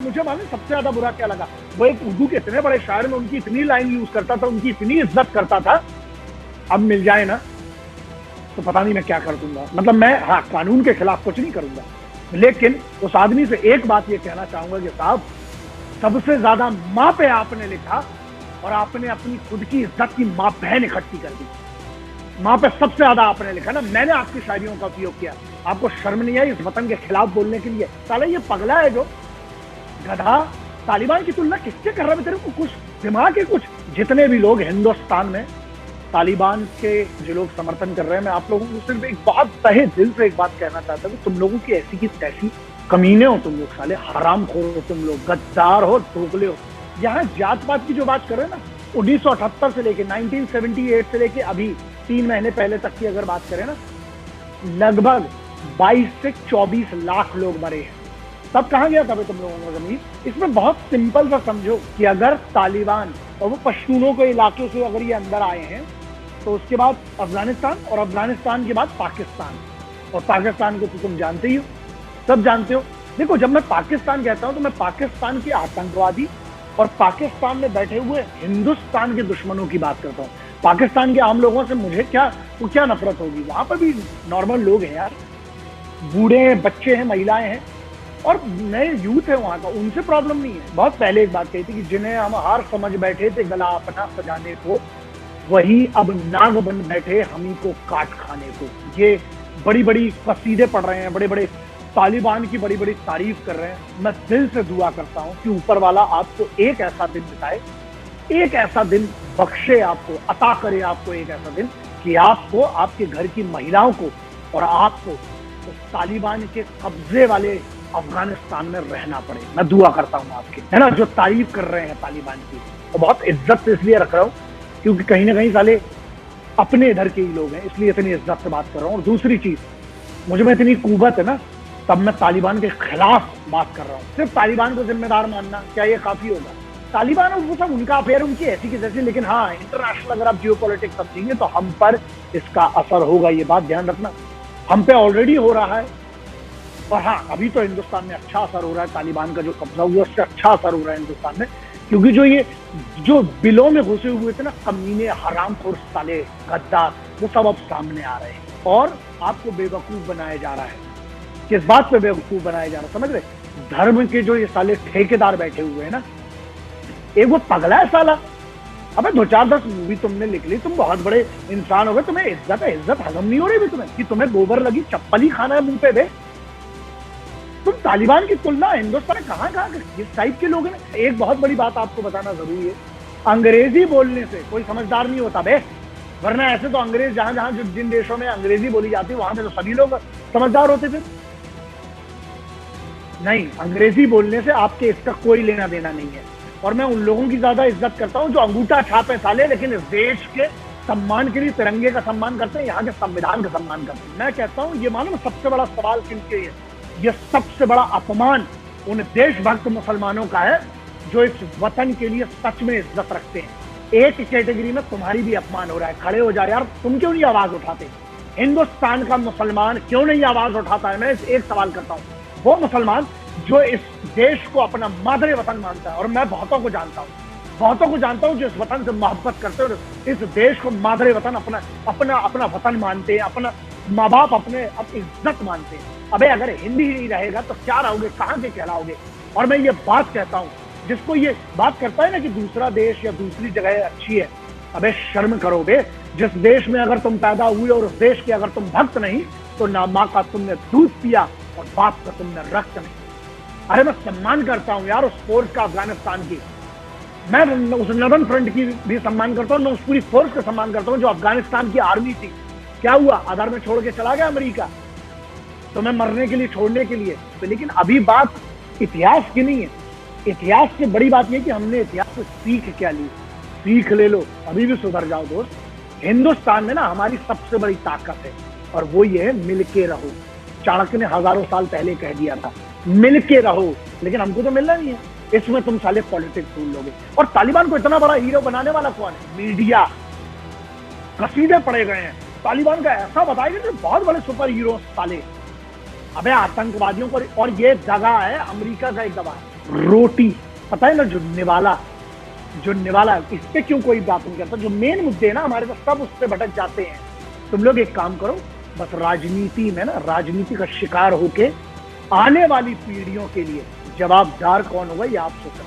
मुझे मालूम सबसे ज्यादा बुरा क्या लगा, वो एक उर्दू के इतने बड़े शायर में उनकी इतनी लाइन यूज करता था, उनकी इतनी इज्जत करता था, अब मिल जाए ना तो पता नहीं मैं क्या कर दूंगा। मतलब मैं हाँ कानून के खिलाफ कुछ नहीं करूंगा, लेकिन उस आदमी से एक बात ये कहना चाहूंगा कि साहब सबसे ज्यादा माँ पे आपने लिखा और आपने अपनी खुद की इज्जत की माँ बहन इकट्ठी कर दी। माँ पे सबसे ज्यादा आपने लिखा ना, मैंने आपकी शायरियों का उपयोग किया, आपको शर्म नहीं आई इस वतन के खिलाफ बोलने के लिए? साला ये पगला है जो गधा, तालिबान की तुलना किससे कर रहा है? तेरे को कुछ दिमाग है कुछ? जितने भी लोग हिंदुस्तान में तालिबान के जो लोग समर्थन कर रहे हैं, मैं आप लोगों को सिर्फ एक बात तहे दिल से एक बात कहना चाहता हूँ, तुम लोगों की ऐसी की तैसी कमीने हो तुम लोग, साले हरामखोर हो तुम लोग, गद्दार हो, दोगले हो। यहाँ जात पात की जो बात कर रहे हैं ना, 1978 से लेके 1978 से लेके अभी 3 महीने पहले तक की अगर बात करें ना, लगभग 22 से 24 लाख लोग मरे हैं। तब कहां गया था तुम लोगों का जमीन? इसमें बहुत सिंपल सा समझो कि अगर तालिबान और वो पश्तूनों के इलाके से अगर ये अंदर आए हैं तो उसके बाद अफगानिस्तान, और अफगानिस्तान के बाद पाकिस्तान, और पाकिस्तान को तो तुम जानते ही हो, सब जानते हो। देखो जब मैं पाकिस्तान कहता हूं तो मैं पाकिस्तान के आतंकवादी और पाकिस्तान में बैठे हुए हिंदुस्तान के दुश्मनों की बात करता हूँ। पाकिस्तान के आम लोगों से मुझे क्या नफरत होगी? वहां पर भी नॉर्मल लोग हैं यार, बूढ़े हैं, बच्चे हैं, महिलाएं हैं और नए यूथ है वहां का, उनसे प्रॉब्लम नहीं है। बहुत पहले एक बात कही थी कि जिन्हें हम हार समझ बैठे थे गला अपना सजाने को, वही अब नाग बन बैठे हम ही को काट खाने को। ये बड़ी बड़ी कसीदे पढ़ रहे हैं, बड़े बड़े तालिबान की बड़ी बड़ी तारीफ कर रहे हैं। मैं दिल से दुआ करता हूं कि ऊपर वाला आपको एक ऐसा दिन बिताए, एक ऐसा दिन बख्शे, आपको अता करे, आपको एक ऐसा दिन कि आपको आपके घर की महिलाओं को और आपको उस तालिबान के कब्जे वाले अफगानिस्तान में रहना पड़े। मैं दुआ करता हूं आपके, है ना, जो तारीफ कर रहे हैं तालिबान की, और बहुत इज्जत से इसलिए रख रहा हूं क्योंकि कहीं ना कहीं साले अपने इधर के ही लोग हैं, इसलिए इतनी इज्जत से बात कर रहा हूं। और दूसरी चीज, मुझ में इतनी कुव्वत है ना, तब मैं तालिबान के खिलाफ बात कर रहा हूँ। सिर्फ तालिबान को जिम्मेदार मानना क्या ये काफी होगा? तालिबान और वो सब उनका अफेयर, उनकी ऐसी की जैसी, लेकिन हाँ इंटरनेशनल अगर आप जियो पॉलिटिक्स समझेंगे तो हम पर इसका असर होगा, ये बात ध्यान रखना। हम पे ऑलरेडी हो रहा है, और हाँ अभी तो हिंदुस्तान में अच्छा असर हो रहा है, तालिबान का जो कब्जा हुआ उससे अच्छा असर हो रहा है हिंदुस्तान में, क्योंकि जो बिलों में घुसे हुए थे ना कमीने, हरामखोर, साले, गद्दार, वो सब अब सामने आ रहे हैं और आपको बेवकूफ बनाया जा रहा है। किस बात पे बेवकूफ बनाया जा रहा है समझ रहे? धर्म के जो ये साले ठेकेदार बैठे हुए हैं ना, एक वो पगला है साला, अबे 2-4-10 मूवी तुमने लिख ली, तुम बहुत बड़े इंसान हो गए, तुम्हें इज्जत है, इज्जत हजम नहीं हो रही भी तुम्हें कि तुम्हें गोबर लगी चप्पल ही खाना है मुंह पे बे? तुम तालिबान की तुलना हिंदुस्तान कहाँ किस टाइप के लोग हैं? एक बहुत बड़ी बात आपको बताना जरूरी है, अंग्रेजी बोलने से कोई समझदार नहीं होता बे, वरना ऐसे तो अंग्रेज जहां जहां जिन देशों में अंग्रेजी बोली जाती है वहां पे तो सभी लोग समझदार होते थे। नहीं, अंग्रेजी बोलने से आपके इसका कोई लेना देना नहीं है। और मैं उन लोगों की ज्यादा इज्जत करता हूं जो अंगूठा छापे साले, लेकिन इस देश के सम्मान के लिए तिरंगे का सम्मान करते हैं, यहाँ के संविधान का सम्मान करते हैं। मैं कहता हूं ये मालूम सबसे बड़ा सवाल किनके लिए? ये सबसे बड़ा अपमान उन देशभक्त मुसलमानों का है जो इस वतन के लिए सच में इज्जत रखते हैं। एक कैटेगरी में तुम्हारी भी अपमान हो रहा है, खड़े हो जाए यार, तुम क्यों नहीं आवाज उठाते? हिंदुस्तान का मुसलमान क्यों नहीं आवाज उठाता है? मैं एक सवाल करता हूँ, वो मुसलमान जो इस देश को अपना मादरे वतन मानता है, और मैं बहुतों को जानता हूँ जो इस वतन से मोहब्बत करते हैं और इस देश को मादरे वतन अपना वतन मानते हैं, अपना माँ बाप अपने इज्जत मानते हैं। अबे अगर हिंदी ही नहीं रहेगा तो क्या रहोगे, कहाँ के कहलाओगे? और मैं ये बात कहता हूँ, जिसको ये बात करता है ना कि दूसरा देश या दूसरी जगह अच्छी है, अबे शर्म करो बे। जिस देश में अगर तुम पैदा हुए और उस देश के अगर तुम भक्त नहीं, तो ना माँ का तुमने दूध पिया और बाप का तुमने रक्त नहीं। अरे मैं सम्मान करता हूँ यार उस फोर्स का, अफगानिस्तान की, मैं उस नर्दर्न फ्रंट की भी सम्मान करता हूँ, मैं उस पूरी फोर्स का सम्मान करता हूँ जो अफगानिस्तान की आर्मी थी। क्या हुआ? आधार में छोड़ के चला गया अमेरिका, तो मैं मरने के लिए, छोड़ने के लिए। तो लेकिन अभी बात इतिहास की नहीं है, इतिहास से बड़ी बात यह कि हमने इतिहास से सीख क्या ली। सीख ले लो, अभी भी सुधर जाओ दोस्त। हिंदुस्तान में ना हमारी सबसे बड़ी ताकत है और वो ये है मिलके रहो। चाणक्य ने हजारों साल पहले कह दिया था मिलके रहो, लेकिन हमको तो मिलना नहीं है। इसमें तुम साले पॉलिटिक्स ढूंढ लोगे। और तालिबान को इतना बड़ा हीरो बनाने वाला कौन है? मीडिया। कसीदे पड़े गए हैं तालिबान का, ऐसा बताएगा कि बहुत बड़े सुपर हीरो साले। अबे आतंकवादियों को, और ये दगा है अमेरिका का एक दबा है। रोटी, पता है ना, जो निवाला, इस पे क्यों कोई बात नहीं करता? जो मेन मुद्दे हैं ना हमारे पास, सब उस पे भटक जाते हैं। तुम लोग एक काम करो, बस राजनीति में ना, राजनीति का शिकार होके आने वाली पीढ़ियों के लिए जवाबदार कौन होगा, ये आप सोचो।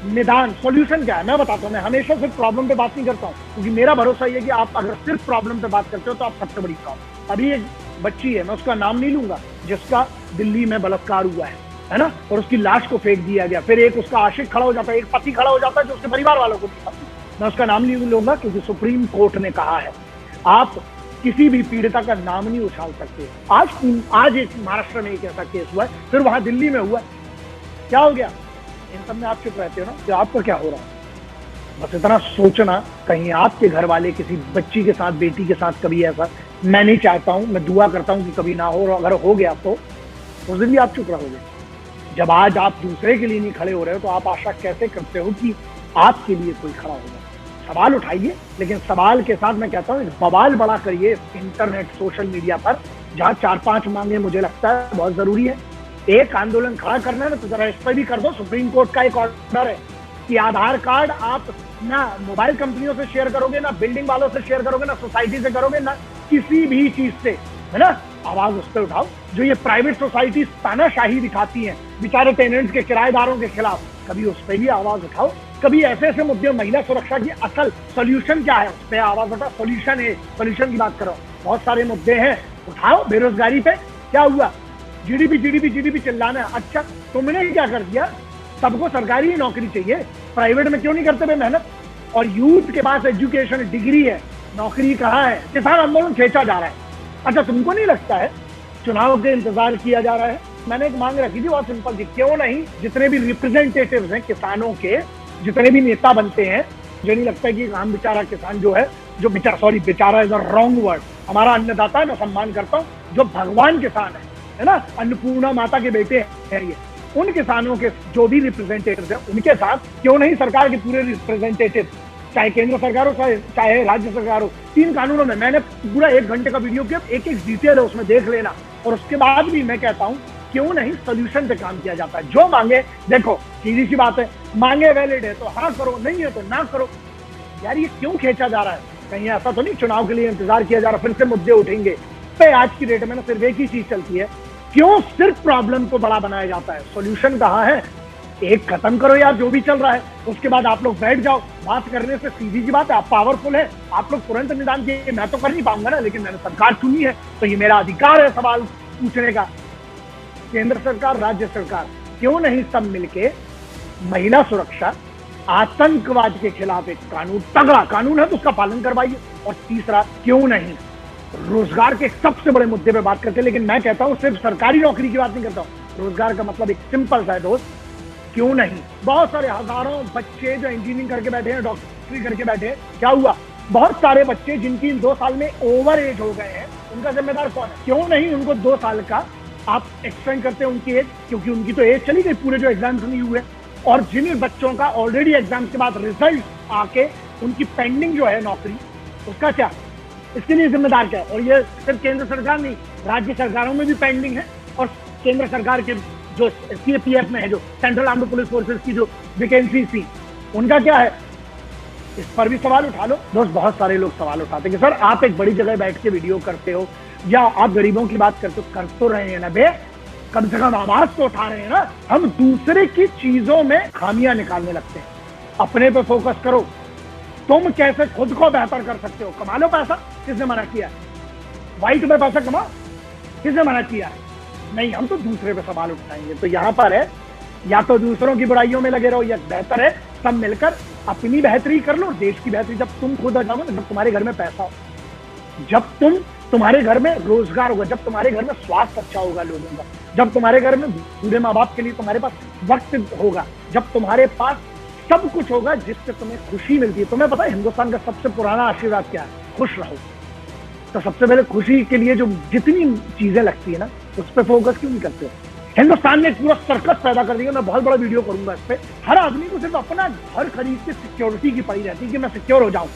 निदान सॉल्यूशन क्या है मैं बताता हूँ। मैं हमेशा सिर्फ प्रॉब्लम पे बात नहीं करता हूँ, क्योंकि मेरा भरोसा ये है कि आप अगर सिर्फ प्रॉब्लम पे बात करते हो तो आप सबसे बड़ी प्रॉब्लम। अभी एक बच्ची है, मैं उसका नाम नहीं लूंगा, जिसका दिल्ली में बलात्कार हुआ है ना, और उसकी लाश को फेंक दिया गया। फिर एक उसका आशिक खड़ा हो जाता है, एक पति खड़ा हो जाता है जो उसके परिवार वालों को नहीं पसंद। मैं उसका नाम नहीं लूंगा क्योंकि सुप्रीम कोर्ट ने कहा है आप किसी भी पीड़िता का नाम नहीं उछाल सकते। आज एक महाराष्ट्र में एक ऐसा केस हुआ है, फिर वहां दिल्ली में हुआ, क्या हो गया? इन सब में आप चुप रहते हो ना, कि आपको क्या हो रहा है? बस इतना सोचना, कहीं आपके घर वाले किसी बच्ची के साथ, बेटी के साथ कभी ऐसा, मैं नहीं चाहता हूं, मैं दुआ करता हूं कि कभी ना हो, और अगर हो गया तो उस दिन भी आप चुप रहोगे। जब आज आप दूसरे के लिए नहीं खड़े हो रहे हो तो आप आशा कैसे करते हो कि आपके लिए कोई खड़ा होगा? सवाल उठाइए, लेकिन सवाल के साथ मैं कहता हूँ बवाल बड़ा करिए इंटरनेट, सोशल मीडिया पर, जहाँ 4-5 मांगे मुझे लगता है बहुत जरूरी है। एक आंदोलन खड़ा करना है ना, तो जरा इस पर भी कर दो। सुप्रीम कोर्ट का एक ऑर्डर है कि आधार कार्ड आप ना मोबाइल कंपनियों से शेयर करोगे, ना बिल्डिंग वालों से शेयर करोगे, ना सोसाइटी से करोगे, ना किसी भी चीज से, है ना। आवाज उस पर उठाओ जो ये प्राइवेट सोसाइटी तानाशाही दिखाती हैं बेचारे टेनेंट्स के, किराएदारों के खिलाफ, कभी उस पर भी आवाज उठाओ। कभी ऐसे ऐसे मुद्दे, महिला सुरक्षा की असल सोल्यूशन क्या है, उस पर आवाज उठाओ। सोल्यूशन है, सोल्यूशन की बात करो। बहुत सारे मुद्दे हैं, उठाओ। बेरोजगारी पे क्या हुआ? जीडीपी चिल्लाना है। अच्छा, तुमने क्या कर दिया? सबको सरकारी नौकरी चाहिए, प्राइवेट में क्यों नहीं करते मेहनत? और यूथ के पास एजुकेशन, डिग्री है, नौकरी कहाँ है? किसान आंदोलन खींचा जा रहा है। अच्छा, तुमको नहीं लगता है चुनाव के इंतजार किया जा रहा है? मैंने एक मांग रखी थी बहुत सिंपल थी, क्यों नहीं जितने भी रिप्रेजेंटेटिव्स हैं किसानों के, जितने भी नेता बनते हैं, मुझे नहीं लगता कि आम बेचारा किसान जो है, जो बेचारा इज अ रॉन्ग वर्ड, हमारा अन्नदाता है, मैं सम्मान करता हूँ, जो भगवान किसान है ना, अन्नपूर्णा माता के बेटे हैं ये, उन किसानों के जो भी रिप्रेजेंटेटिव हैं, उनके साथ क्यों नहीं सरकार के पूरे रिप्रेजेंटेटिव, चाहे केंद्र सरकार हो चाहे राज्य सरकार हो, 3 कानूनों में मैंने पूरा 1 घंटे का वीडियो किया, एक डिटेल है उसमें, देख लेना। और उसके बाद भी मैं कहता हूँ क्यों नहीं सोल्यूशन पे काम किया जाता है। जो मांगे, देखो सीधी सी बात है, मांगे वैलिड है तो हाँ करो, नहीं है तो ना करो। यार ये क्यों खींचा जा रहा है? कहीं ऐसा तो नहीं चुनाव के लिए इंतजार किया जा रहा, फिर से मुद्दे उठेंगे पे? आज की डेट में ना सिर्फ एक ही चीज चलती है, क्यों सिर्फ प्रॉब्लम को बड़ा बनाया जाता है? सोल्यूशन कहाँ है? एक खत्म करो यार जो भी चल रहा है, उसके बाद आप लोग बैठ जाओ। बात करने से सीधी सी बात है, आप पावरफुल है, आप लोग तुरंत निदान किए। मैं तो कर नहीं पाऊंगा ना, लेकिन मैंने सरकार चुनी है तो ये मेरा अधिकार है सवाल पूछने का। केंद्र सरकार, राज्य सरकार, क्यों नहीं सब मिलके महिला सुरक्षा, आतंकवाद के खिलाफ एक कानून, तगड़ा कानून है तो उसका पालन करवाइए। और तीसरा, क्यों नहीं रोजगार के सबसे बड़े मुद्दे पे बात करते हैं। लेकिन मैं कहता हूं सिर्फ सरकारी नौकरी की बात नहीं करता हूं, रोजगार का मतलब एक सिंपल सा है दोस्त, क्यों नहीं बहुत सारे हजारों बच्चे जो इंजीनियरिंग करके बैठे हैं, डॉक्टरी करके बैठे हैं, क्या हुआ? बहुत सारे बच्चे जिनकी 2 साल में ओवर एज हो गए हैं, उनका जिम्मेदार कौन है? क्यों नहीं उनको 2 साल का आप एक्सटेंड करते हैं उनकी एज, क्योंकि उनकी तो एज चली गई, पूरे जो एग्जाम्स नहीं हुए। और जिन बच्चों का ऑलरेडी एग्जाम के बाद रिजल्ट आके उनकी पेंडिंग जो है नौकरी, उसका क्या? इसके लिए जिम्मेदार क्या है? और ये सिर्फ केंद्र सरकार नहीं, राज्य सरकारों में भी पेंडिंग है। और केंद्र सरकार के जो सीएपीएफ में है, जो सेंट्रल आर्म्ड पुलिस फोर्सेस की जो वैकेंसी थी, उनका क्या है? इस पर भी सवाल उठा लो दोस्त। बहुत सारे लोग सवाल उठाते हैं कि सर आप एक बड़ी जगह बैठ के वीडियो करते हो या आप गरीबों की बात करते हो, कर तो रहे हैं ना बे, कम से कम आवाज तो उठा रहे हैं ना। हम दूसरे की चीजों में खामियां निकालने लगते हैं, अपने पे फोकस करो। तुम कैसे खुद को बेहतर कर सकते हो? कमा लो पैसा, किसने मना किया है? व्हाइट में पैसा कमा, किसने मना किया है? नहीं, हम तो दूसरे पे सवाल उठाएंगे। तो यहाँ पर है, या तो दूसरों की बुराइयों में लगे रहो, या बेहतर है सब मिलकर अपनी बेहतरी कर लो, देश की बेहतरी। जब तुम खुद जाओ ना, जब तुम्हारे घर में पैसा हो, जब तुम्हारे घर में रोजगार होगा, जब तुम्हारे घर में स्वास्थ्य अच्छा होगा लोगों का, जब तुम्हारे घर में बूढ़े माँ बाप के लिए तुम्हारे पास वक्त होगा, जब तुम्हारे पास सब कुछ होगा जिससे तुम्हें खुशी मिलती है। तुम्हें पता है हिंदुस्तान का सबसे पुराना आशीर्वाद क्या है? खुश रहो। तो सबसे पहले खुशी के लिए जो जितनी चीजें लगती है ना, उस पर फोकस क्यों नहीं करते हो? हिंदुस्तान ने एक पूरा सर्कस पैदा कर दिया। मैं बहुत बड़ा वीडियो करूंगा इस पे। हर आदमी को सिर्फ अपना घर खरीद के सिक्योरिटी की पड़ी रहती है कि मैं सिक्योर हो जाऊं,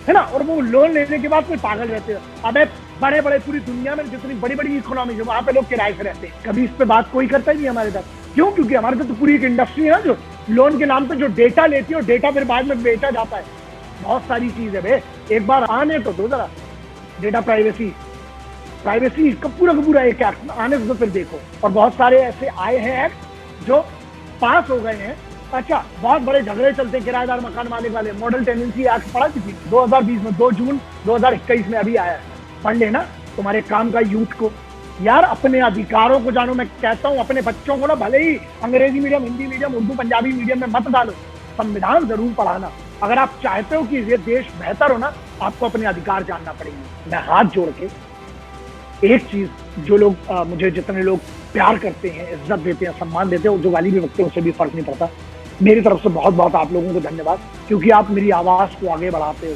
है ना। और वो लोन लेने के बाद कोई पागल रहते हैं। अबे बड़े पूरी दुनिया में जितनी बड़ी इकोनॉमी है, वहां पे लोग किराए से रहते हैं। कभी इस पे बात कोई करता ही नहीं हमारे साथ। क्यों? क्योंकि हमारे तो पूरी एक इंडस्ट्री है ना जो लोन के नाम पे जो डेटा लेती है और डेटा फिर बाद में बेचा जाता है। बहुत सारी चीज है बे, एक बार आने तो दो जरा। डेटा प्राइवेसी का पूरा एक एक्ट आने तो फिर देखो। और बहुत सारे ऐसे आए हैं एक्ट जो पास हो गए हैं। अच्छा, बहुत बड़े झगड़े चलते हैं किराएदार मकान मालिक वाले। मॉडल टेनेंसी एक्ट पढ़ा थी 2020 में, 2 जून 2021 में अभी आया है, पढ़ लेना तुम्हारे काम का यूथ को। यार अपने अधिकारों को जानो। मैं कहता हूं अपने बच्चों को ना भले ही अंग्रेजी medium, Hindi medium, Urdu Punjabi medium में मत डालो, संविधान जरूर पढ़ाना। अगर आप चाहते हो कि ये देश बेहतर हो ना, आपको अपने अधिकार जानना पड़ेंगे। मैं हाथ जोड़ के एक चीज, जो लोग मुझे जितने लोग प्यार करते हैं, इज्जत देते हैं, सम्मान देते हैं, जो गाली भी बकते हैं उससे भी फर्क नहीं पड़ता। मेरी तरफ से बहुत बहुत आप लोगों को धन्यवाद, क्योंकि आप मेरी आवाज को आगे बढ़ाते हो।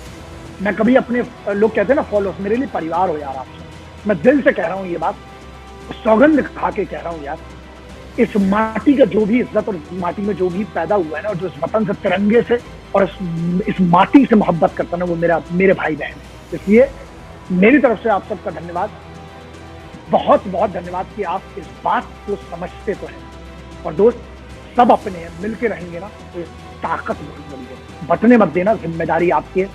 मैं कभी अपने, लोग कहते हैं ना फॉलोअर्स, मेरे लिए परिवार हो यार आपसे। मैं दिल से कह रहा हूँ ये बात, सौगंध खा के कह रहा हूँ यार। इस माटी का जो भी इज्जत और माटी में जो भी पैदा हुआ है ना, और जो इस वतन से, तिरंगे से और इस माटी से मोहब्बत करता है ना, वो मेरे भाई बहन है। इसलिए मेरी तरफ से आप सबका धन्यवाद, बहुत बहुत धन्यवाद कि आप इस बात को समझते तो हैं। और दोस्त सब अपने हैं, मिलके रहेंगे ना तो ये ताकत बहुत बड़ी है। बटने मत देना, जिम्मेदारी आपकी है।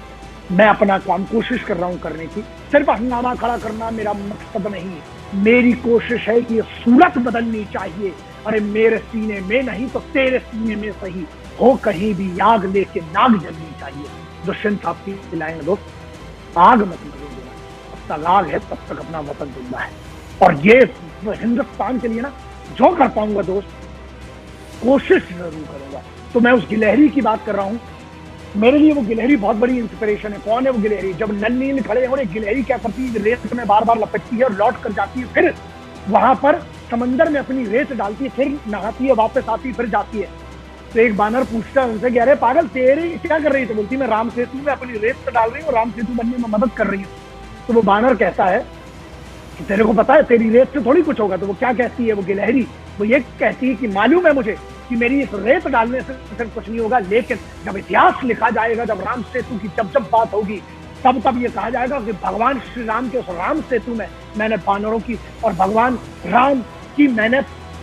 मैं अपना काम कोशिश कर रहा हूं करने की। सिर्फ हंगामा खड़ा करना मेरा मकसद नहीं है। मेरी कोशिश है कि ये सूरत बदलनी चाहिए। अरे मेरे सीने में नहीं तो तेरे सीने में सही हो, कहीं भी आग लेके नाग जलनी चाहिए। दुष्यंत साहब की दिलाएंगे दोस्त, आग मत जलने देना। अब तक आग है तब तक अपना वतन जिंदा है। और ये हिंदुस्तान के लिए ना जो कर पाऊंगा दोस्त, कोशिश जरूर करूंगा। तो मैं उस गिलहरी की बात कर रहा हूं। मेरे लिए वो गिलहरी बहुत बड़ी इंस्पिरेशन है। कौन है वो गिलहरी? जब नल नील खड़े हो, एक गिलहरी क्या करती है, रेत में बार बार लपटती है और लौट कर जाती है, फिर वहां पर समंदर में अपनी रेत डालती है, फिर नहाती है, वापस आती है, फिर जाती है। तो एक बानर पूछता है उनसे कि अरे पागल, तेरी क्या कर रही थी? बोलती मैं राम सेतु में अपनी रेत पे डाल रही हूँ, राम सेतु बनने में मदद कर रही हूँ। तो वो बानर कहता है कि तेरे को पता है तेरी रेत से थोड़ी कुछ होगा। तो वो क्या कहती है, वो गिलहरी, वो ये कहती है कि मालूम है मुझे कि मेरी इस रेत डालने से सिर्फ कुछ नहीं होगा, लेकिन जब इतिहास लिखा जाएगा, जब राम सेतु की जब बात होगी, तब ये कहा जाएगा कि भगवान श्री राम के उस राम सेतु में मैंने बानरों की और भगवान राम की मैंने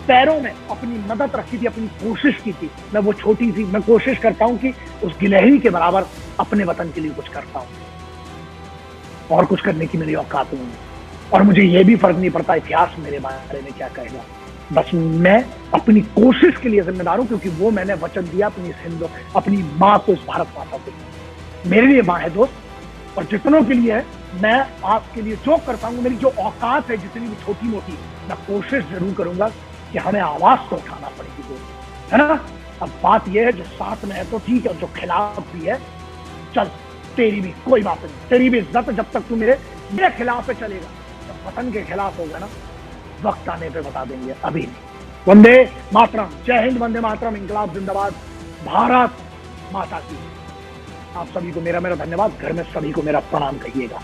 पैरों में अपनी मदद रखी थी, अपनी कोशिश की थी। मैं वो छोटी सी, मैं कोशिश करता हूँ कि उस गिलहरी के बराबर अपने वतन के लिए कुछ करता हूँ। और कुछ करने की मेरी औकात नहीं है। और मुझे ये भी फर्क नहीं पड़ता इतिहास मेरे बारे में क्या कहेगा। बस मैं अपनी कोशिश के लिए जिम्मेदार हूं, क्योंकि वो मैंने वचन दिया अपनी माँ को, इस भारत माता को। मेरे लिए माँ है दोस्त, और जितनों के लिए है। मैं आपके लिए जो कर पाऊंगा, मेरी जो औकात है, जितनी भी छोटी मोटी, मैं कोशिश जरूर करूंगा कि हमें आवाज तो उठाना पड़ेगी दोस्त, है ना। अब बात यह है, जो साथ में है तो ठीक है, जो खिलाफ भी है, चल तेरी भी कोई बात नहीं, तेरी भी इज्जत जब तक तू मेरे खिलाफ पे चलेगा। जब वतन के खिलाफ होगा ना, वक्त आने पे बता देंगे, अभी नहीं। वंदे मातरम, जय हिंद, वंदे मातरम, इंकलाब जिंदाबाद, भारत माता की। आप सभी को मेरा धन्यवाद। घर में सभी को मेरा प्रणाम कहिएगा।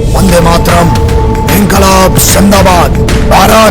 वंदे मातरम, इंकलाब जिंदाबाद, भारत